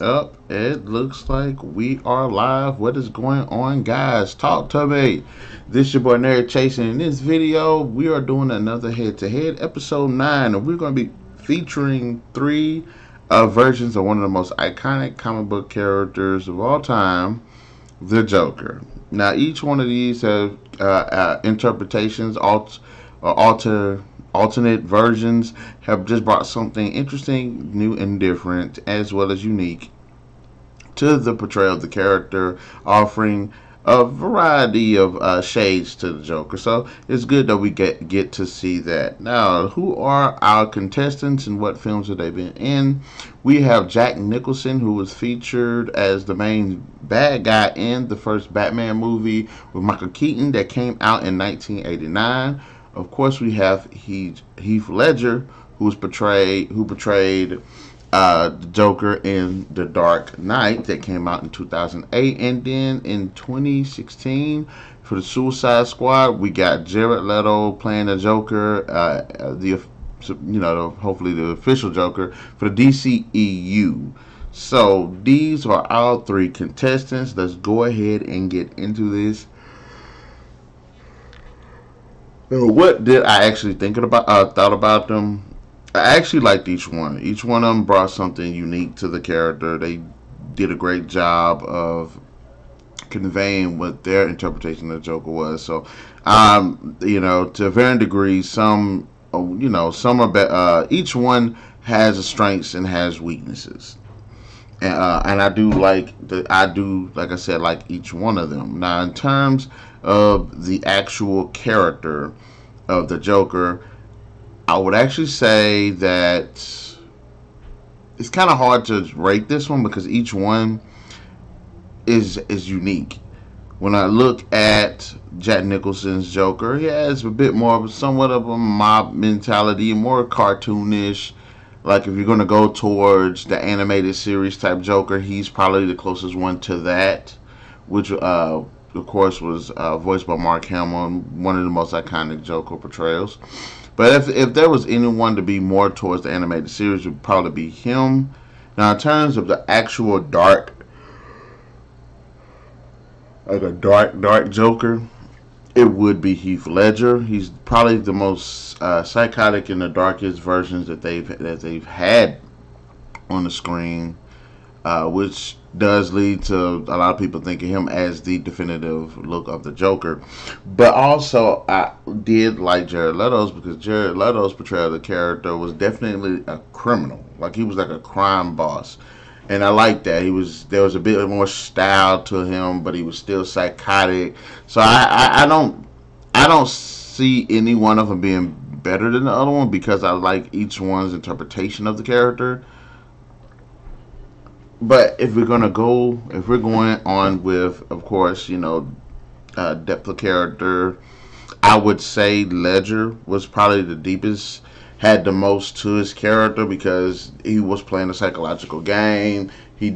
Up, it looks like we are live. What is going on, guys? Talk to me. This is your boy Narik Chasing. In this video, we are doing another head-to-head, Episode 9, and we're going to be featuring three versions of one of the most iconic comic book characters of all time, the Joker. Now, each one of these have interpretations, alternate versions have just brought something interesting, new, and different, as well as unique to the portrayal of the character, offering a variety of shades to the Joker. So it's good that we get to see that. Now, who are our contestants and what films have they been in? We have Jack Nicholson, who was featured as the main bad guy in the first Batman movie with Michael Keaton that came out in 1989. Of course, we have Heath Ledger, who portrayed the Joker in The Dark Knight that came out in 2008, and then in 2016 for the Suicide Squad, we got Jared Leto playing the Joker, hopefully the official Joker for the DCEU. So these are our three contestants. Let's go ahead and get into this. What did I actually thought about them? I actually liked each one. Each one of them brought something unique to the character. They did a great job of conveying what their interpretation of the Joker was. So, to varying degrees, some are better. Each one has a strengths and has weaknesses. And I like I said, like each one of them. Now, in terms of the actual character of the Joker, I would actually say that it's kind of hard to rate this one because each one is unique. When I look at Jack Nicholson's Joker, he has a bit more of somewhat of a mob mentality, more cartoonish. Like if you're going to go towards the animated series type Joker, he's probably the closest one to that, which of course was voiced by Mark Hamill, one of the most iconic Joker portrayals. But if there was anyone to be more towards the animated series, it would probably be him. Now, in terms of the actual dark Joker, it would be Heath Ledger. He's probably the most psychotic and the darkest versions that they've had on the screen, which does lead to a lot of people thinking him as the definitive look of the Joker. But also, I did like Jared Leto's because Jared Leto's portrayal of the character was definitely a criminal. Like he was like a crime boss. And I like that. There was a bit more style to him, but he was still psychotic. So I don't see any one of them being better than the other one because I like each one's interpretation of the character. But if we're going on with, of course, depth of character, I would say Ledger was probably the deepest, had the most to his character because he was playing a psychological game. He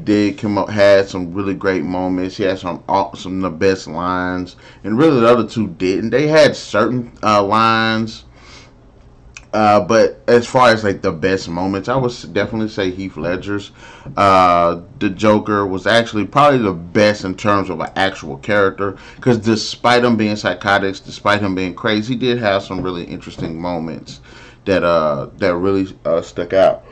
had some really great moments. He had some of the best lines, and really the other two didn't. They had certain lines, but as far as like the best moments, I would definitely say Heath Ledger's the Joker was actually probably the best in terms of an actual character because despite him being psychotic, despite him being crazy, he did have some really interesting moments that really stuck out.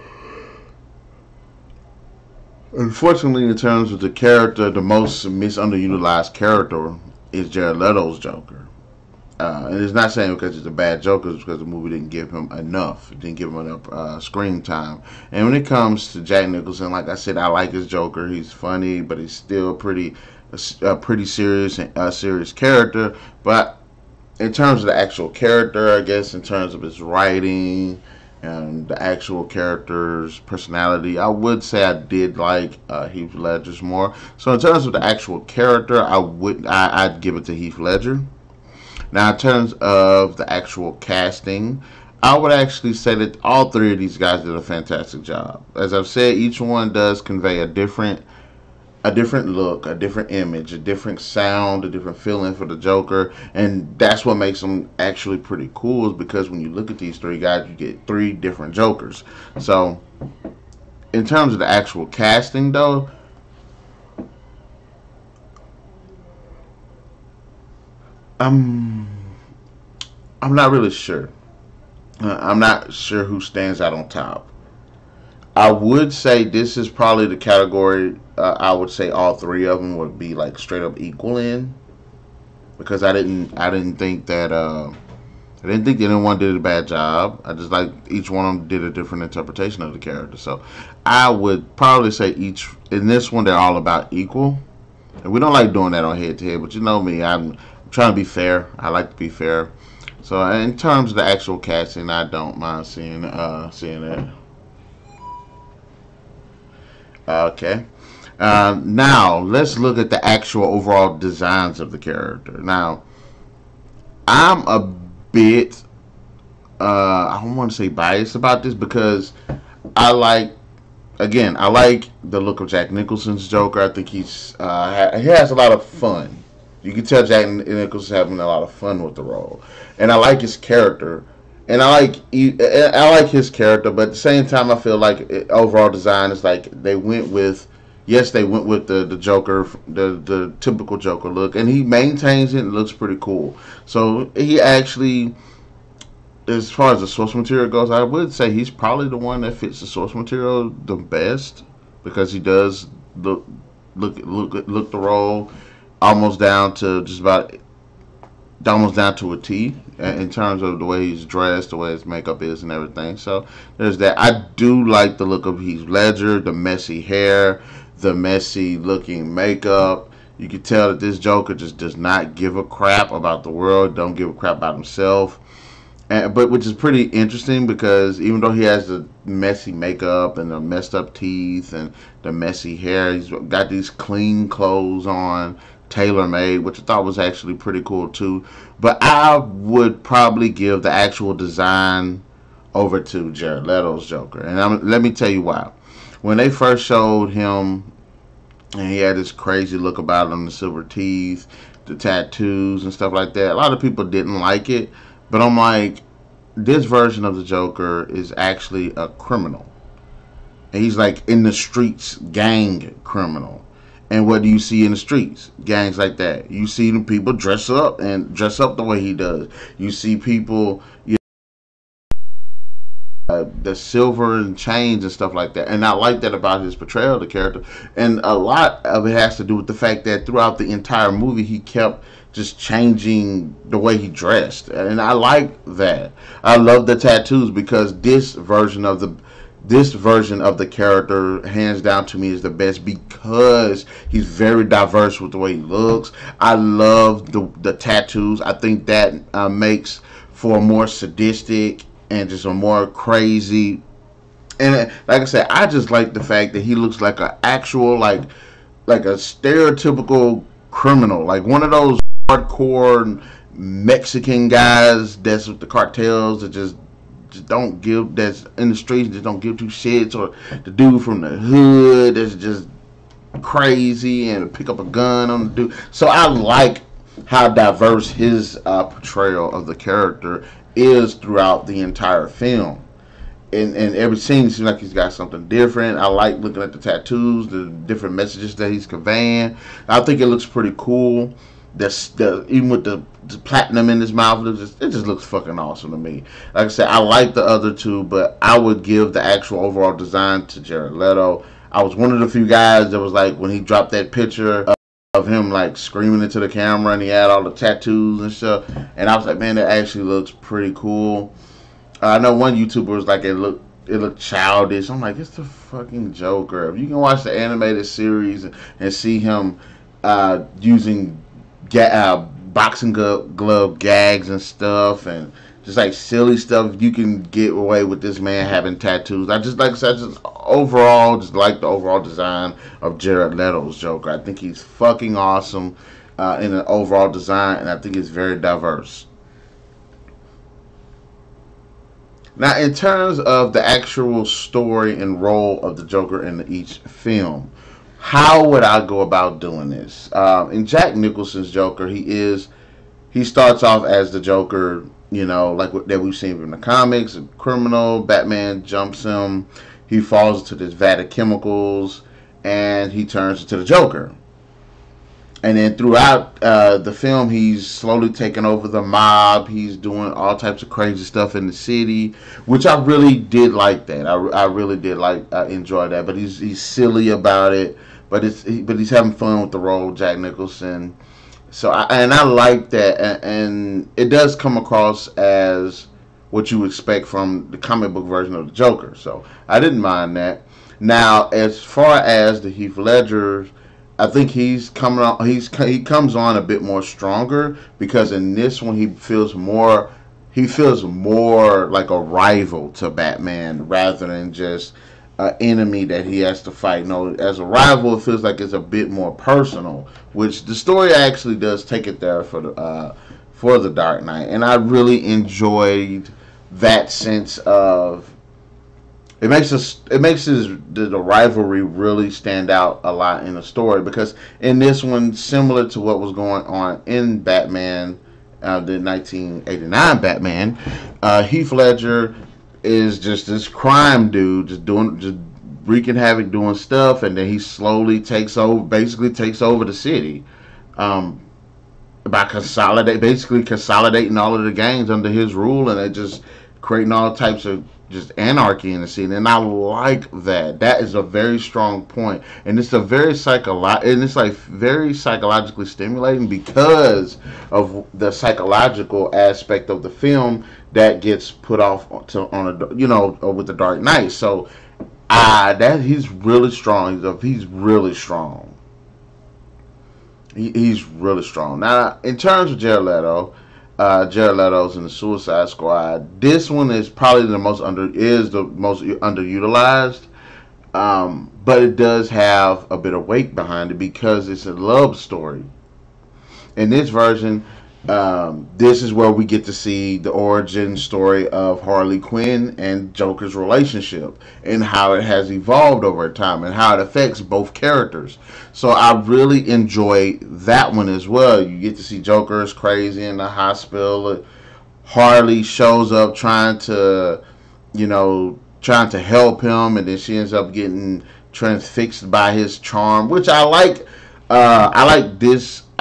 Unfortunately, in terms of the character, the most misunderutilized character is Jared Leto's Joker. And it's not saying because it's a bad Joker, it's because the movie didn't give him enough. It didn't give him enough screen time. And when it comes to Jack Nicholson, like I said, I like his Joker. He's funny, but he's still a pretty serious character. But in terms of the actual character, I guess in terms of his writing and the actual character's personality, I would say I did like Heath Ledger's more. So in terms of the actual character, I'd give it to Heath Ledger. Now, in terms of the actual casting, I would actually say that all three of these guys did a fantastic job. As I've said, each one does convey a different look, a different image, a different sound, a different feeling for the Joker, and that's what makes them actually pretty cool. Is because when you look at these three guys, you get three different Jokers. So in terms of the actual casting, though, I'm I'm not really sure. I'm not sure who stands out on top. I would say this is probably the category. I would say all three of them would be like straight up equal in, because I didn't think that I didn't think anyone did a bad job. I just like each one of them did a different interpretation of the character. So I would probably say each in this one they're all about equal. And we don't like doing that on head to head, but you know me, I'm trying to be fair. I like to be fair. So in terms of the actual casting, I don't mind seeing that. Okay. Now let's look at the actual overall designs of the character. Now I'm a bit I don't want to say biased about this because I like I like the look of Jack Nicholson's Joker. I think he has a lot of fun. You can tell Jack Nicholson's having a lot of fun with the role, and I like his character, and I like his character. But at the same time, I feel like overall design is like they went with. Yes, they went with the Joker, the typical Joker look, and he maintains it and looks pretty cool. So he actually, as far as the source material goes, I would say he's probably the one that fits the source material the best because he does look the role almost down to just about almost down to a T in terms of the way he's dressed, the way his makeup is, and everything. So there's that. I do like the look of Heath Ledger, the messy hair, the messy looking makeup. You can tell that this Joker just does not give a crap about the world, don't give a crap about himself. But which is pretty interesting because even though he has the messy makeup and the messed up teeth and the messy hair, he's got these clean clothes on, tailor made, which I thought was actually pretty cool too. But I would probably give the actual design over to Jared Leto's Joker, and let me tell you why. When they first showed him, and he had this crazy look about him, the silver teeth, the tattoos, and stuff like that, a lot of people didn't like it. But I'm like, this version of the Joker is actually a criminal. And he's like in the streets, gang criminal. And what do you see in the streets? Gangs like that. You see the people dress up the way he does. You see people, the silver and chains and stuff like that. And I like that about his portrayal of the character. And a lot of it has to do with the fact that throughout the entire movie, he kept just changing the way he dressed. And I like that. I love the tattoos because this version of the character, hands down to me, is the best because he's very diverse with the way he looks. I love the tattoos. I think that makes for a more sadistic and just a more crazy. And like I said, I just like the fact that he looks like an actual like a stereotypical criminal, like one of those hardcore Mexican guys that's with the cartels that just don't give, that's in the streets, just don't give two shits, or the dude from the hood that's just crazy and pick up a gun on the dude. So I like how diverse his portrayal of the character is throughout the entire film. And every scene seems like he's got something different. I like looking at the tattoos, the different messages that he's conveying. I think it looks pretty cool. Even with the platinum in his mouth, it just looks fucking awesome to me. Like I said, I like the other two, but I would give the actual overall design to Jared Leto. I was one of the few guys that was like, when he dropped that picture of him like screaming into the camera and he had all the tattoos and stuff, and I was like, man, that actually looks pretty cool. I know one YouTuber was like, it looked childish. I'm like, it's the fucking Joker. If you can watch the animated series and see him using boxing glove gags and stuff, and just like silly stuff, you can get away with this man having tattoos. I just like overall just like the overall design of Jared Leto's Joker. I think he's fucking awesome in an overall design, and I think it's very diverse. Now, in terms of the actual story and role of the Joker in each film, how would I go about doing this? In Jack Nicholson's Joker, he starts off as the Joker, like that we've seen in the comics, a criminal. Batman jumps him. he falls into this vat of chemicals, and he turns into the Joker. And then throughout the film, he's slowly taking over the mob. He's doing all types of crazy stuff in the city, which I really did like. That I really did like. Enjoy that. But he's silly about it. But he's having fun with the role, Jack Nicholson. So I like that, and it does come across as what you expect from the comic book version of the Joker. So I didn't mind that. Now, as far as the Heath Ledger, I think he's coming on. He comes on a bit more stronger because in this one he feels more. He feels more like a rival to Batman rather than just an enemy that he has to fight. No, as a rival, it feels like it's a bit more personal, which the story actually does take it there for the Dark Knight, and I really enjoyed that sense of the rivalry really stand out a lot in the story, because in this one, similar to what was going on in Batman, the 1989 Batman, Heath Ledger is just this crime dude, just wreaking havoc, doing stuff, and then he slowly basically takes over the city, by consolidating all of the gangs under his rule, and it just creating all types of just anarchy in the scene. And I like that. That is a very strong point, and it's very psychologically stimulating because of the psychological aspect of the film that gets put off with the Dark Knight. So that he's really strong. He's really strong. He's really strong. Now, in terms of Jared Leto, Jared Leto's in the Suicide Squad. This one is probably the most underutilized, but it does have a bit of weight behind it because it's a love story. In this version, this is where we get to see the origin story of Harley Quinn and Joker's relationship and how it has evolved over time and how it affects both characters. So I really enjoy that one as well. You get to see Joker is crazy in the hospital. Harley shows up trying to help him, and then she ends up getting transfixed by his charm, which I like. I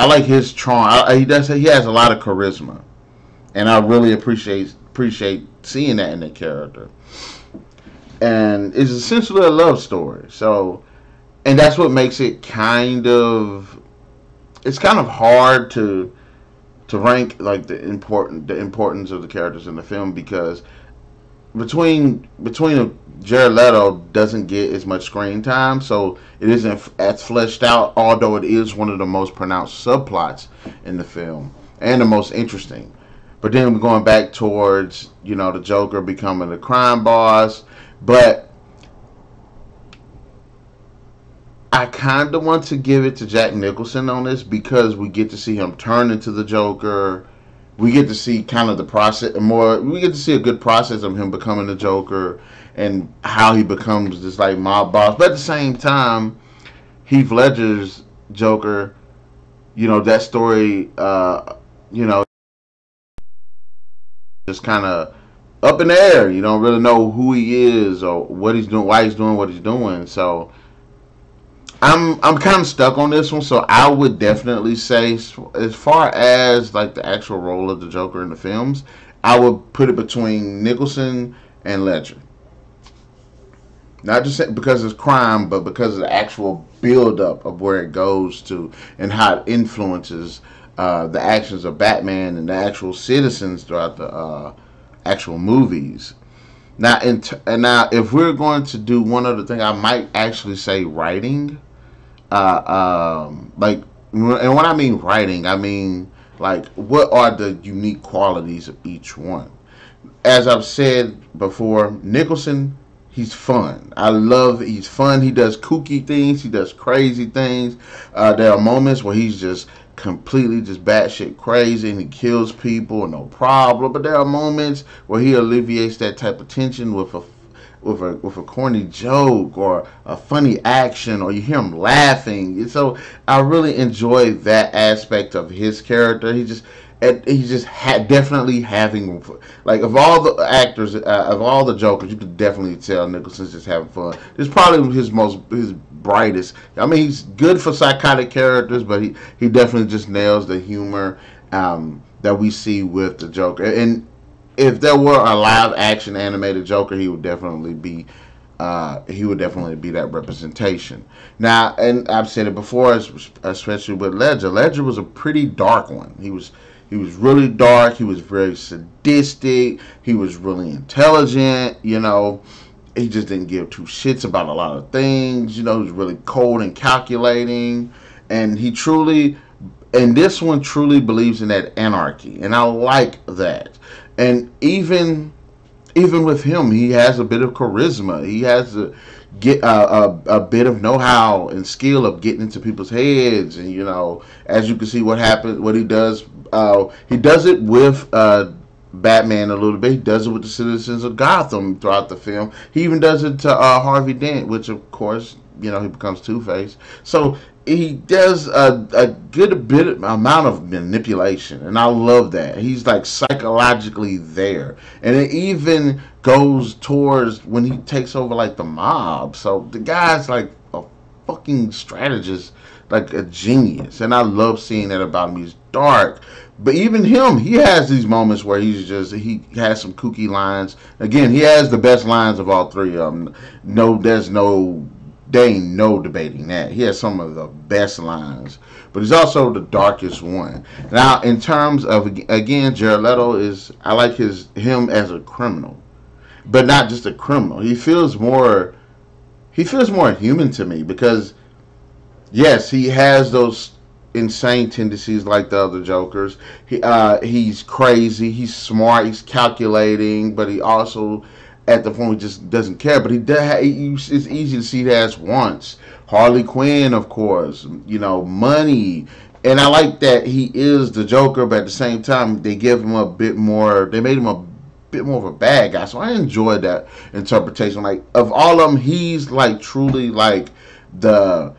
like his charm. He has a lot of charisma, and I really appreciate seeing that in the character. And it's essentially a love story. So, and that's what makes it it's kind of hard to rank like the importance of the characters in the film, because between Jared Leto doesn't get as much screen time, so it isn't as fleshed out, although it is one of the most pronounced subplots in the film and the most interesting. But then we're going back towards, the Joker becoming the crime boss. But I kind of want to give it to Jack Nicholson on this, because we get to see him turn into the Joker. We get to see kind of the process more. We get to see a good process of him becoming the Joker and how he becomes this like mob boss. But at the same time, Heath Ledger's Joker, that story, just kind of up in the air. You don't really know who he is or what he's doing, why he's doing what he's doing. So I'm kind of stuck on this one. So I would definitely say, as far as like the actual role of the Joker in the films, I would put it between Nicholson and Ledger. Not just because it's crime, but because of the actual build-up of where it goes to and how it influences the actions of Batman and the actual citizens throughout the actual movies. Now, now, if we're going to do one other thing, I might actually say writing. And when I mean writing, I mean like what are the unique qualities of each one. As I've said before, Nicholson, he's fun. He's fun. He does kooky things. He does crazy things. There are moments where he's just completely just batshit crazy and he kills people, no problem. But there are moments where he alleviates that type of tension with a corny joke or a funny action, or you hear him laughing. So I really enjoy that aspect of his character. and he's just definitely having, like, of all the actors, of all the Jokers, you could definitely tell Nicholson's just having fun. It's probably his brightest. I mean, he's good for psychotic characters, but he definitely just nails the humor that we see with the Joker. And if there were a live action animated Joker, he would definitely be that representation. Now, and I've said it before, especially with Ledger. Ledger was a pretty dark one. He was really dark. He was very sadistic. He was really intelligent. You know, he just didn't give two shits about a lot of things. You know, he was really cold and calculating, and this one truly believes in that anarchy, and I like that. And even with him, he has a bit of charisma. He has a bit of know-how and skill of getting into people's heads, and you know, as you can see, what he does. He does it with Batman a little bit. He does it with the citizens of Gotham throughout the film. He even does it to Harvey Dent, which of course, you know, he becomes Two-Face. So he does a good amount of manipulation, and I love that. He's like psychologically there, and it even goes towards when he takes over like the mob. So the guy's like a fucking strategist, like a genius, and I love seeing that about him. He's dark, but even him, he has these moments where he has some kooky lines. Again, he has the best lines of all three of them. There ain't no debating that. He has some of the best lines, but he's also the darkest one. Now, in terms of, again, Jared Leto I like him as a criminal, but not just a criminal. He feels more human to me because, yes, he has those insane tendencies like the other Jokers. He's crazy. He's smart. He's calculating, but he also, at the point, he just doesn't care. But it's easy to see he has wants. Harley Quinn, of course. You know, money. And I like that he is the Joker, but at the same time, they give him a bit more. They made him a bit more of a bad guy. So I enjoyed that interpretation. Like, of all of them, he's like truly like the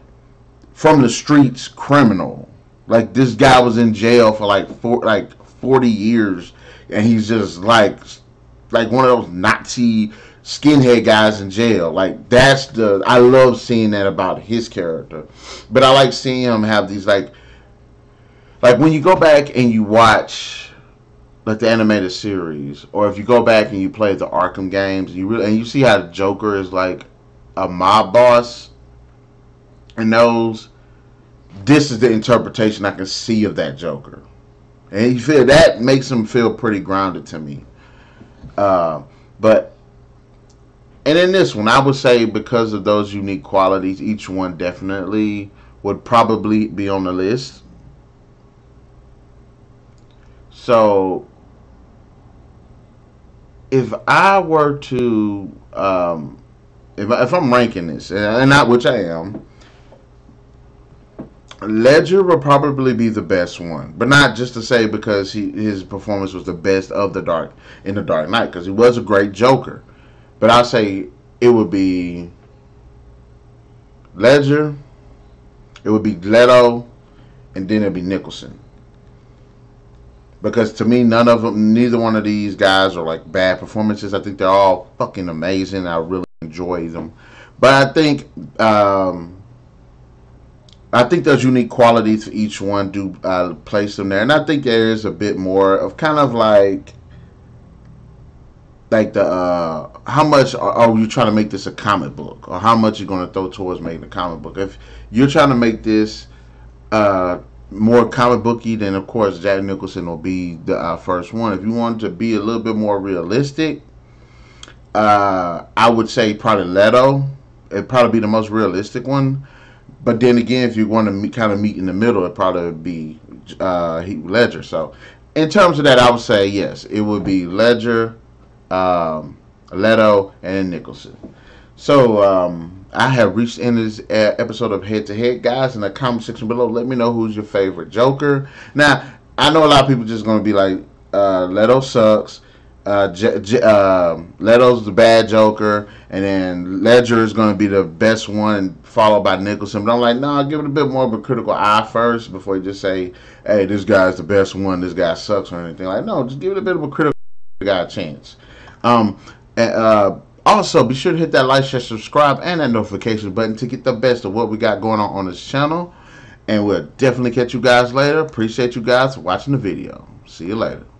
from the streets criminal. Like, this guy was in jail for like 40 years, and he's just like one of those Nazi skinhead guys in jail. Like, I love seeing that about his character. But I like seeing him have these like when you go back and you watch like the animated series, or if you go back and you play the Arkham games, and you see how the Joker is like a mob boss, and this is the interpretation I can see of that Joker, and that makes him feel pretty grounded to me. But in this one, I would say because of those unique qualities, each one definitely would probably be on the list. So if I were to, if I'm ranking this, and not which I am, Ledger will probably be the best one, but not just to say because his performance was the best in the Dark Knight, because he was a great Joker. But I'll say it would be Ledger, it would be Leto, and then it'd be Nicholson. Because to me, neither one of these guys are like bad performances. I think they're all fucking amazing. I really enjoy them. But I think those unique qualities for each one do place them there. And I think there is a bit more of kind of like the how much are you trying to make this a comic book, or how much you're going to throw towards making a comic book. If you're trying to make this more comic booky, then of course Jack Nicholson will be the first one. If you want to be a little bit more realistic, I would say probably Leto. It'd probably be the most realistic one. But then again, if you want to kind of meet in the middle, it'd probably be Heath Ledger. So in terms of that, I would say yes, it would be Ledger, Leto, and Nicholson. So I have reached the end of this episode of Head to Head. Guys, in the comment section below, let me know who's your favorite Joker. Now, I know a lot of people just going to be like, Leto sucks. Leto's the bad Joker, and then Ledger is going to be the best one, followed by Nicholson. But I'm like, no, give it a bit more of a critical eye first before you just say, hey, this guy's the best one, this guy sucks or anything. Like, no, just give it a bit of a critical guy a chance. Um, and, also, be sure to hit that like, share, subscribe, and that notification button to get the best of what we got going on this channel. And we'll definitely catch you guys later. Appreciate you guys for watching the video. See you later.